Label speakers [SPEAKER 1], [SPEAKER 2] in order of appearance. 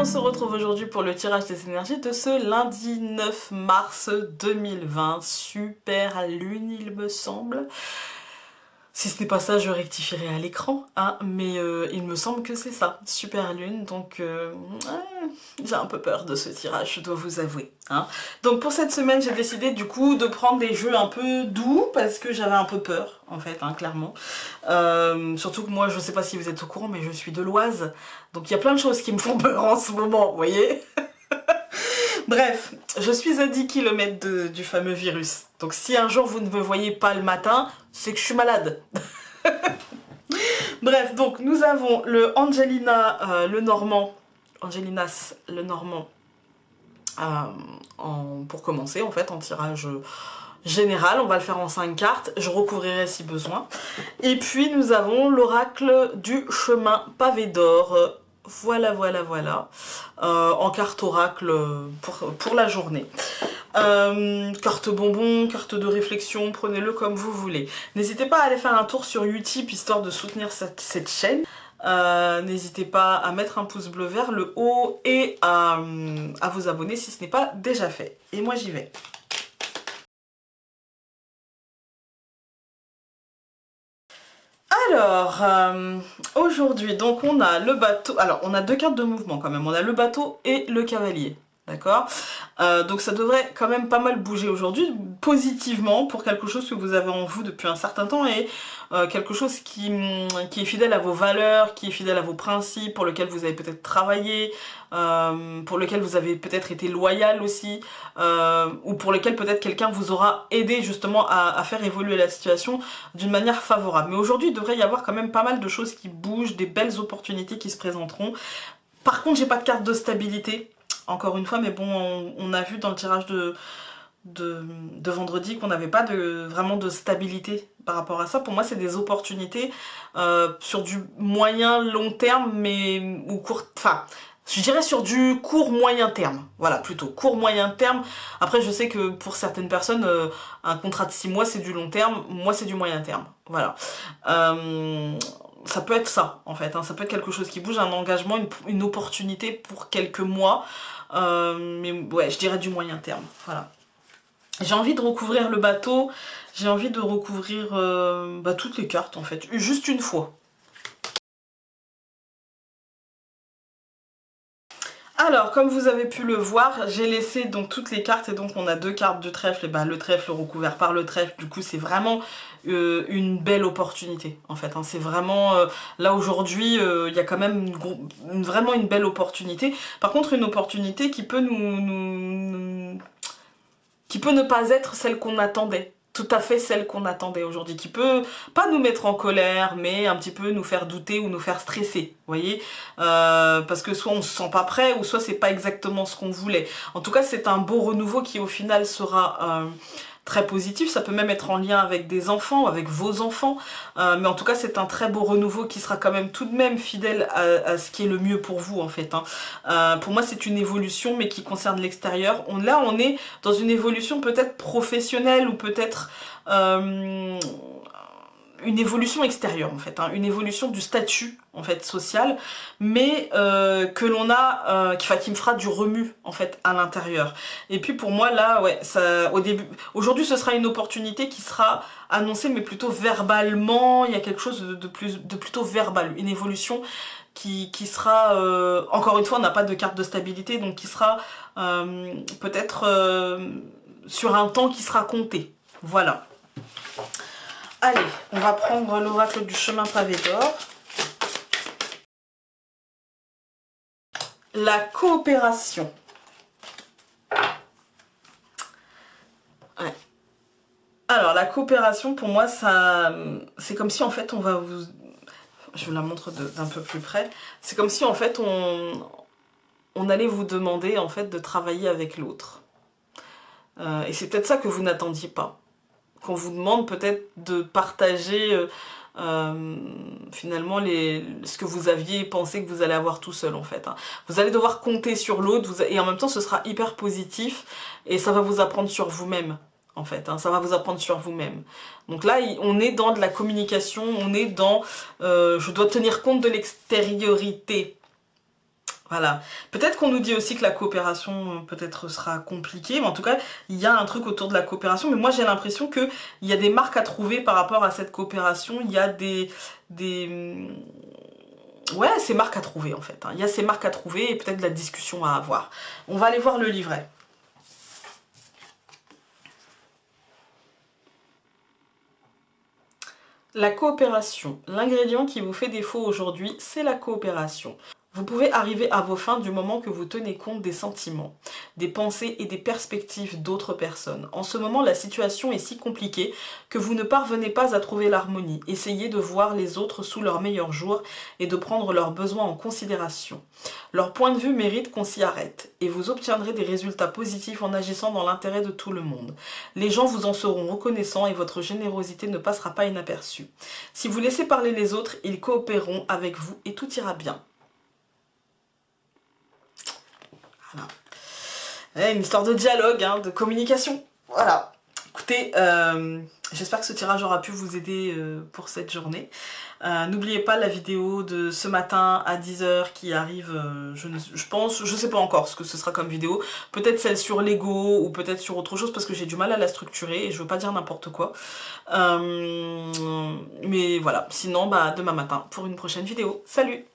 [SPEAKER 1] on se retrouve aujourd'hui pour le tirage des énergies de ce lundi 9 mars 2020. Super lune, il me semble. Si ce n'est pas ça, je rectifierai à l'écran, hein, mais il me semble que c'est ça, super lune, donc j'ai un peu peur de ce tirage, je dois vous avouer. Hein. Donc pour cette semaine, j'ai décidé du coup de prendre des jeux un peu doux, parce que j'avais un peu peur, en fait, hein, clairement. Surtout que moi, je sais pas si vous êtes au courant, mais je suis de l'Oise, donc il y a plein de choses qui me font peur en ce moment, vous voyez. Bref, je suis à 10 km du fameux virus. Donc si un jour vous ne me voyez pas le matin, c'est que je suis malade. Bref, donc nous avons le Angelina le Normand, Angelinas le Normand, pour commencer en fait, en tirage général. On va le faire en 5 cartes, je recouvrirai si besoin. Et puis nous avons l'oracle du chemin pavé d'or. Voilà, voilà, voilà. En carte oracle pour la journée. Carte bonbon, carte de réflexion, prenez-le comme vous voulez. N'hésitez pas à aller faire un tour sur Utip histoire de soutenir cette chaîne. N'hésitez pas à mettre un pouce bleu vers le haut et à vous abonner si ce n'est pas déjà fait. Et moi j'y vais. Alors, aujourd'hui, donc on a le bateau, alors on a deux cartes de mouvement quand même, on a le bateau et le cavalier, d'accord. Donc ça devrait quand même pas mal bouger aujourd'hui, positivement, pour quelque chose que vous avez en vous depuis un certain temps et quelque chose qui est fidèle à vos valeurs, qui est fidèle à vos principes, pour lequel vous avez peut-être travaillé, pour lequel vous avez peut-être été loyal aussi, ou pour lequel peut-être quelqu'un vous aura aidé justement à faire évoluer la situation d'une manière favorable. Mais aujourd'hui, il devrait y avoir quand même pas mal de choses qui bougent, des belles opportunités qui se présenteront. Par contre, j'ai pas de carte de stabilité, encore une fois, mais bon, on a vu dans le tirage de vendredi qu'on n'avait pas vraiment de stabilité par rapport à ça. Pour moi, c'est des opportunités sur du moyen long terme, mais ou court, enfin, je dirais sur du court moyen terme. Voilà, plutôt court moyen terme. Après, je sais que pour certaines personnes, un contrat de 6 mois c'est du long terme. Moi, c'est du moyen terme. Voilà. Ça peut être ça en fait, hein. Ça peut être quelque chose qui bouge, un engagement, une opportunité pour quelques mois, mais ouais, je dirais du moyen terme. Voilà. J'ai envie de recouvrir le bateau, j'ai envie de recouvrir toutes les cartes en fait, juste une fois. Alors, comme vous avez pu le voir, j'ai laissé donc toutes les cartes et donc on a deux cartes de trèfle, et ben, le trèfle recouvert par le trèfle, du coup c'est vraiment une belle opportunité en fait, hein. C'est vraiment, là aujourd'hui, il y a quand même vraiment une belle opportunité. Par contre, une opportunité qui peut qui peut ne pas être celle qu'on attendait. Tout à fait celle qu'on attendait aujourd'hui, qui peut pas nous mettre en colère, mais un petit peu nous faire douter ou nous faire stresser, vous voyez, parce que soit on se sent pas prêt, ou soit c'est pas exactement ce qu'on voulait. En tout cas, c'est un beau renouveau qui au final sera très positif. Ça peut même être en lien avec des enfants, avec vos enfants, mais en tout cas c'est un très beau renouveau qui sera quand même tout de même fidèle à ce qui est le mieux pour vous en fait, hein. Pour moi c'est une évolution mais qui concerne l'extérieur. Là on est dans une évolution peut-être professionnelle ou peut-être une évolution extérieure en fait, hein, une évolution du statut en fait social, mais que l'on a, qui me fera du remue en fait à l'intérieur. Et puis pour moi là, ouais, ça, au début, aujourd'hui ce sera une opportunité qui sera annoncée, mais plutôt verbalement. Il y a quelque chose de plutôt verbal, une évolution qui sera, encore une fois, on n'a pas de carte de stabilité, donc qui sera peut-être sur un temps qui sera compté. Voilà. Allez, on va prendre l'oracle du chemin pavé d'or. La coopération. Ouais. Alors, la coopération, pour moi, ça, c'est comme si, en fait, on va vous... Je vous la montre d'un peu plus près. C'est comme si, en fait, on allait vous demander, en fait, de travailler avec l'autre. Et c'est peut-être ça que vous n'attendiez pas. Qu'on vous demande peut-être de partager finalement ce que vous aviez pensé que vous allez avoir tout seul en fait, hein. Vous allez devoir compter sur l'autre et en même temps ce sera hyper positif et ça va vous apprendre sur vous-même en fait, hein. Ça va vous apprendre sur vous-même. Donc là on est dans de la communication, on est dans je dois tenir compte de l'extériorité. Voilà. Peut-être qu'on nous dit aussi que la coopération peut-être sera compliquée, mais en tout cas, il y a un truc autour de la coopération. Mais moi, j'ai l'impression qu'il y a des marques à trouver par rapport à cette coopération. Il y a des... Ouais, ces marques à trouver en fait. Hein. Il y a ces marques à trouver et peut-être de la discussion à avoir. On va aller voir le livret. La coopération. L'ingrédient qui vous fait défaut aujourd'hui, c'est la coopération. Vous pouvez arriver à vos fins du moment que vous tenez compte des sentiments, des pensées et des perspectives d'autres personnes. En ce moment, la situation est si compliquée que vous ne parvenez pas à trouver l'harmonie. Essayez de voir les autres sous leur meilleur jour et de prendre leurs besoins en considération. Leur point de vue mérite qu'on s'y arrête et vous obtiendrez des résultats positifs en agissant dans l'intérêt de tout le monde. Les gens vous en seront reconnaissants et votre générosité ne passera pas inaperçue. Si vous laissez parler les autres, ils coopéreront avec vous et tout ira bien. Voilà. Ouais, une histoire de dialogue, hein, de communication. Voilà. Écoutez, j'espère que ce tirage aura pu vous aider pour cette journée. N'oubliez pas la vidéo de ce matin à 10 h qui arrive, je pense, je sais pas encore ce que ce sera comme vidéo. Peut-être celle sur Lego ou peut-être sur autre chose parce que j'ai du mal à la structurer et je veux pas dire n'importe quoi. Mais voilà, sinon bah, demain matin pour une prochaine vidéo. Salut!